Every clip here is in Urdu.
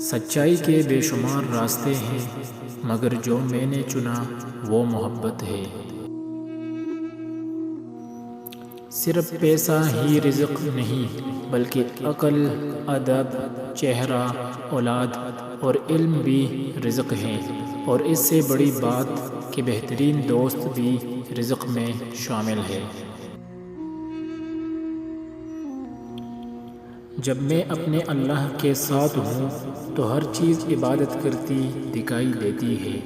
سچائی کے بے شمار راستے ہیں، مگر جو میں نے چنا وہ محبت ہے۔ صرف پیسہ ہی رزق نہیں، بلکہ عقل، ادب، چہرہ، اولاد اور علم بھی رزق ہیں، اور اس سے بڑی بات کہ بہترین دوست بھی رزق میں شامل ہے۔ جب میں اپنے اللہ کے ساتھ ہوں تو ہر چیز عبادت کرتی دکھائی دیتی ہے۔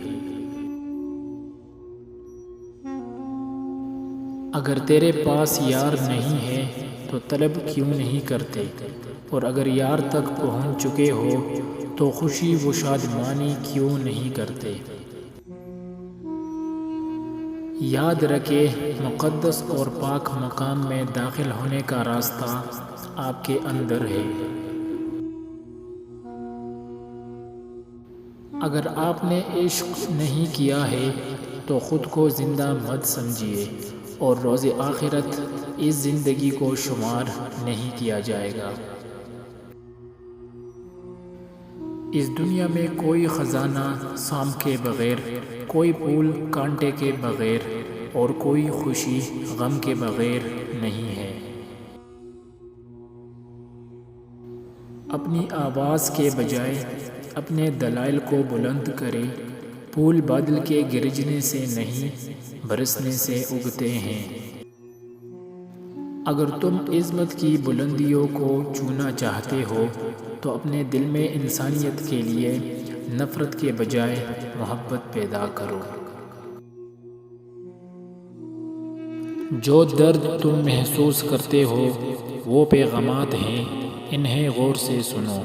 اگر تیرے پاس یار نہیں ہے تو طلب کیوں نہیں کرتے، اور اگر یار تک پہنچ چکے ہو تو خوشی و شادمانی کیوں نہیں کرتے۔ یاد رکھے، مقدس اور پاک مقام میں داخل ہونے کا راستہ آپ کے اندر ہے۔ اگر آپ نے عشق نہیں کیا ہے تو خود کو زندہ مت سمجھیے، اور روز آخرت اس زندگی کو شمار نہیں کیا جائے گا۔ اس دنیا میں کوئی خزانہ سام کے بغیر، کوئی پھول کانٹے کے بغیر، اور کوئی خوشی غم کے بغیر نہیں ہے۔ اپنی آواز کے بجائے اپنے دلائل کو بلند کرے۔ پھول بادل کے گرجنے سے نہیں، برسنے سے اگتے ہیں۔ اگر تم عظمت کی بلندیوں کو چھونا چاہتے ہو تو اپنے دل میں انسانیت کے لیے نفرت کے بجائے محبت پیدا کرو۔ جو درد تم محسوس کرتے ہو وہ پیغامات ہیں، انہیں غور سے سنو۔